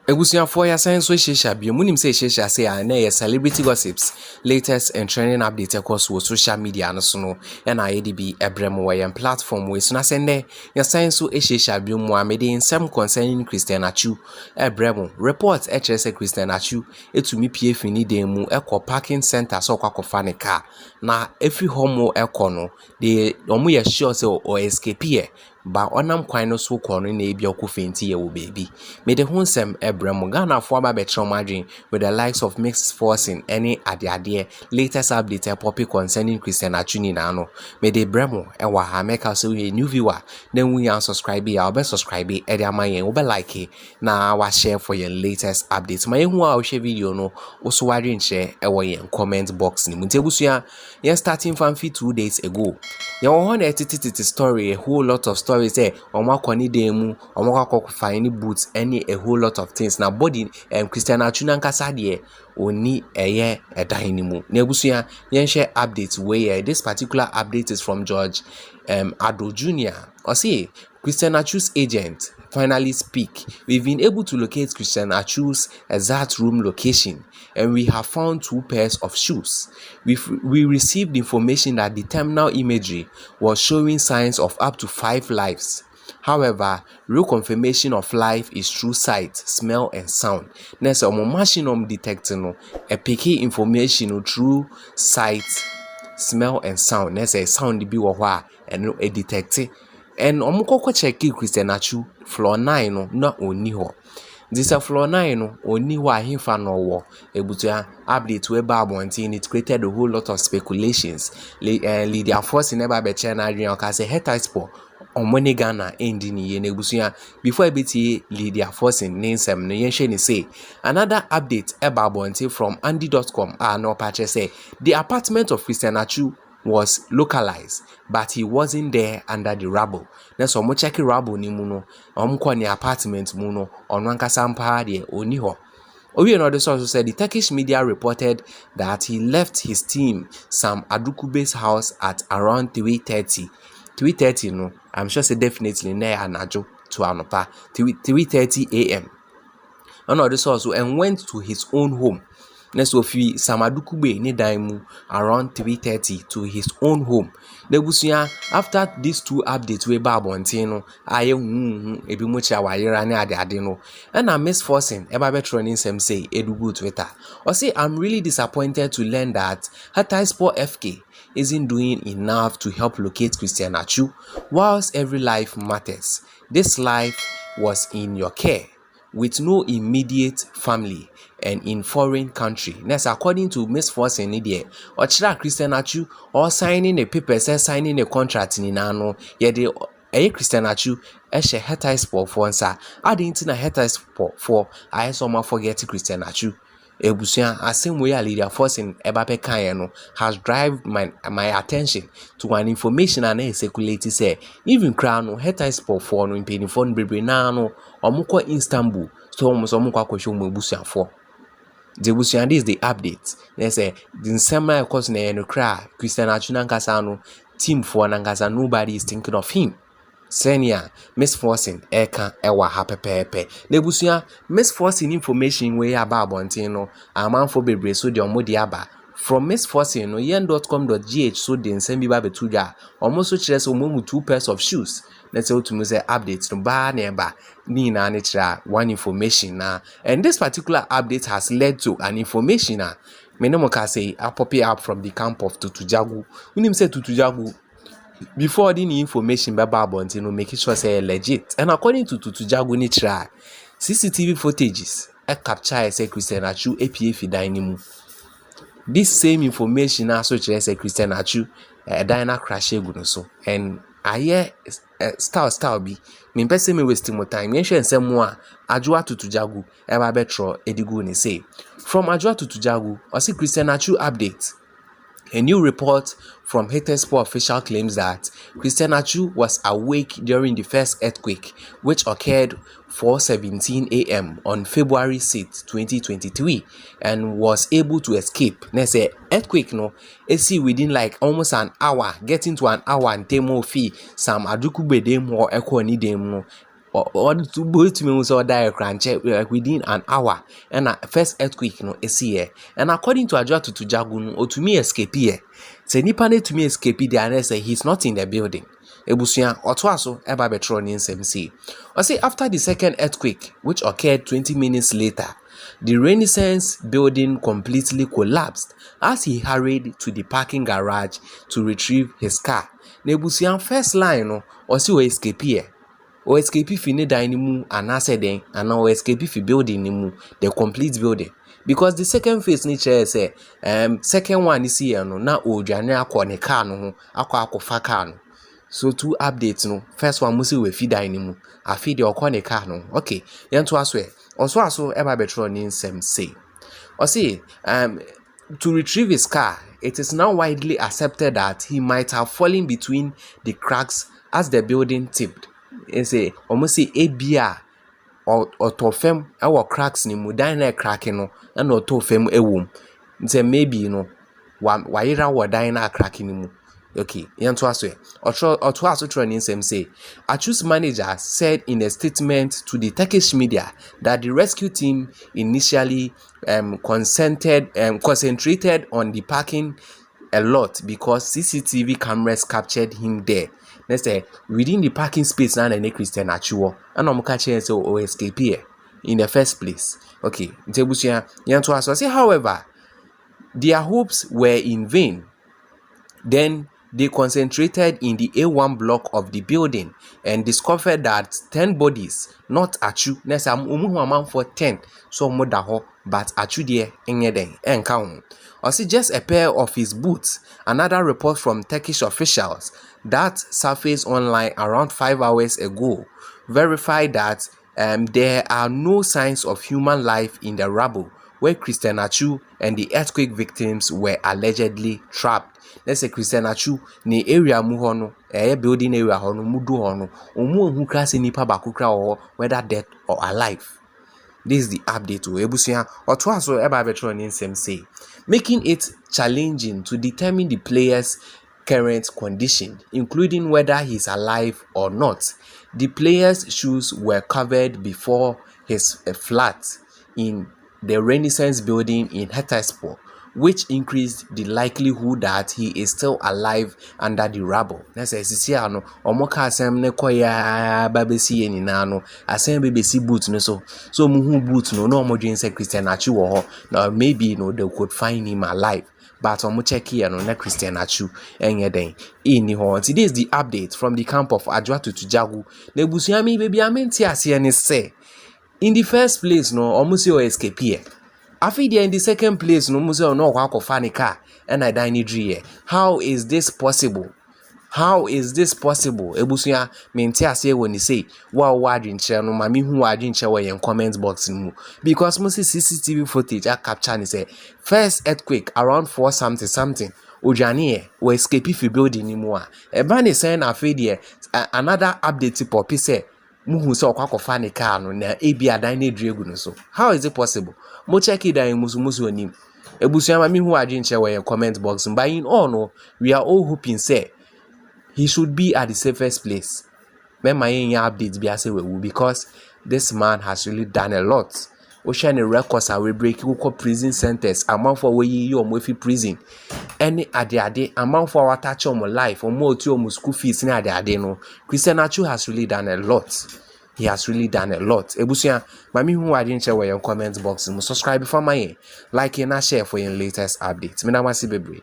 Ebusuafo ya science we shesha bi munim say shesha say na ye celebrity gossips latest and trending update across social media no so no na ayedi bi ebrem we yan platform we so na sende ya science we shesha bi mu amede nsem concerning Christian Atsu ebrem report e kire say Christian Atsu etumi pie fini dem mu ekọ parking center so kwakofa ne car na every homo ekọ no de omo ye sure say o escape here ba onam kwan no so kọ no na ebia okofenti ye wo baby me de hunsem ebrem Ghana for ba betron with the likes of mixed forcing any ade latest update poppy concerning Christian Atsu na no me de bremo e wa ha make us a new viewer then we unsubscribe ya be subscribe e de amayen wo be like na wa share for your latest updates my hu a share video no wo so wa share e wo yen comment box ni muntebusua yen starting from 2 days ago yen wo na etititi story a whole lot of stories say omo akoni dem mu omo akọ find boots any a whole lot of things na body Christian Atsu nankasa de oni eye edan ni mu na ebusua yen share update where this particular update is from George Ado Jr. or say Christian Atsu's agent finally speak. We've been able to locate Christian Atsu's exact room location and we have found 2 pairs of shoes. We received information that the terminal imagery was showing signs of up to 5 lives. However, real confirmation of life is through sight, smell, and sound. Next, machine detecting a picky information through sight, smell, and sound. Next, a sound be and a detect. And omukoko check Christian Atsu floor 9 no na oni ho. This a floor 9 no oni ho ahimfa no wo. Ebutua update we ba abontin it created a whole lot of speculations. Lydia Force never be chena adrian ka say hetaspo omoni Ghana endi ni ye na ebusuya before ebeti Lydia Force nsem no yenhwe ni say another update eba abontin from andy.com no patch say the apartment of Christian Atsu was localized but he wasn't there under the rubble. Na so mo check rubble ni mu no omko ni apartment mu no ono ankasa mpa de oni ho. Owie no the source said the Turkish media reported that he left his team Sam Adukube's house at around 3:30 no I'm sure say definitely na anajo to anopa 3:30 a.m. Another source and went to his own home. Next of Samadukube ni daimu around 3:30 to his own home. Nebusuya after these 2 updates we ba bontino aye ebi mo cha wayera ni ade no na Miss Forcing eba betroning sem say edugu Twitter or say I'm really disappointed to learn that Hatayspor FK isn't doing enough to help locate Christian Atsu whilst every life matters. This life was in your care with no immediate family and in foreign country. Next, according to Miss Force in India, or Christian Atsu or signing a paper says signing a contract in Nano, yet the Christian Atsu she Hatayspor for answer. Adding to Hatayspor for I saw forget Christian Atsu. Ebusuya asem way Lydia Force in Ebape Kayano has drive my attention to an information and circulated say even crown Hatayspor for no in penny phone baby nano or muko Istanbul so almost kwasho Ebusuya for. The Ebusuya is the update. They say the same cause no cry Christian Atsu nankasa no team for nankasa nobody is thinking of him. Senior Miss Forcing eka ewa ha pepepe. Nebusuya Miss Forcing information we about bontino amanfo bebre so de omodi aba from Miss Forcing no yen.com.gh so de nsem bi ba betuja almost so kire so omomu 2 pairs of shoes. Let's say to say updates no ba na eba ni na ne kira one information na and this particular update has led to an information na menemo ka say a pop up from the camp of Tutujagu. Unim say Tutujagu before the information about Bontino make sure say legit. And according to Tutujagu ni try CCTV footages capture say Christian Atsu APF dynamo. This same information also say Christian Atsu dina crash egu so and I hear style be me person me waste more time yen hwe nsem mo a Adwoa Tutujagu eba betro edigu ni say from Adwoa Tutujagu or see Christian Atsu update. A new report from Hatayspor official claims that Christian Atsu was awake during the first earthquake, which occurred 4:17 a.m. on February 6, 2023, and was able to escape. Next, earthquake no, see within like almost an hour, getting to an hour and temo fee some Adukube dem or echo ni dem no. or to boy to me so die cranche like within an hour and first earthquake no here. And according to Adwoa to Jagu no to me escape here. Say nipa ne to me escape there and say he's not in the building. Ebusua Otwaso eba betro ni nsem say. Or say after the second earthquake which occurred 20 minutes later, the Renaissance building completely collapsed as he hurried to the parking garage to retrieve his car. Nebusua first line no or see escape here. Or escape fi ne dan ni mu anase den and or escape fi building ni mu the complete building, because the second phase ni chair say second one is here no na odwane akọ ne car no ho akọ car no. So two updates no, first one musi we fi dan ni mu afi de okọ ne car no. Okay, yento aso aso eba betro ni nsem say or say to retrieve his car, it is now widely accepted that he might have fallen between the cracks as the building tipped. Say almost say ebia or tofem our cracks ni mu dan na cracking no and or tofem ewom. Say maybe wayira wo dan na cracking ni mu. Okay, yanto aso oto training say Atsu's manager said in a statement to the Turkish media that the rescue team initially concentrated on the parking a lot because CCTV cameras captured him there. Let's say within the parking space na Christian Atsu and catch say o escape here in the first place. Okay, ntebusia yanto aso say however their hopes were in vain. Then they concentrated in the A1 block of the building and discovered that 10 bodies, not Atsu, nesa umuhuaman for 10, so modaho, but Atsu there enyeden encounter. Or see just a pair of his boots. Another report from Turkish officials that surfaced online around 5 hours ago verified that there are no signs of human life in the rubble where Christian Atsu and the earthquake victims were allegedly trapped. Let's say Christian Atsu ni area mu ho no building area ho no mudu ho no omu ohu krase nipa bakukra ho whether dead or alive. This is the update to ebusia oto so eba betro ni nsem say making it challenging to determine the player's current condition, including whether he's alive or not. The player's shoes were covered before his flat in the Renaissance building in Hatayspor, which increased the likelihood that he is still alive under the rubble. That's a no omoka asem ne koya babesi eni na no asem bebesi boot no so muhu boot no omodwen say Christian Atsu wo ho. Now maybe they could find him alive, but omo check here no na Christian Atsu enye den ini ho. This is the update from the camp of Adwoa to Jagu. Na busuami baby amenti ase ne say in the first place no omo say o escape here. After in the second place, no museo no kwakofani car and I die here. How is this possible? How is this possible? Ebusuya menti ase when you say wa wadin share no mami hu wadin share we in comment box mu because most CCTV footage are capture say first earthquake around 4 something ojani we escape if building ni mu a eba ne say na afi there another update pop say muhu so kwakofani car no na ebi adan na edregu no so. How is it possible? Mo check it down musu onim. Ebusuya mami hu wadin share we in comment box but in all no we are all hoping say he should be at the safest place. When my updates be say we because this man has really done a lot. Ocean records are we break prison centers amount for we you omofi prison. Any ade amount for our touch on my life or more to school fees in ade no. Christian Atsu has really done a lot. He has really done a lot. Ebusuya, mami hu wadin share we in comment box. Subscribe for my like and share for your latest updates. Me na wasi bebre.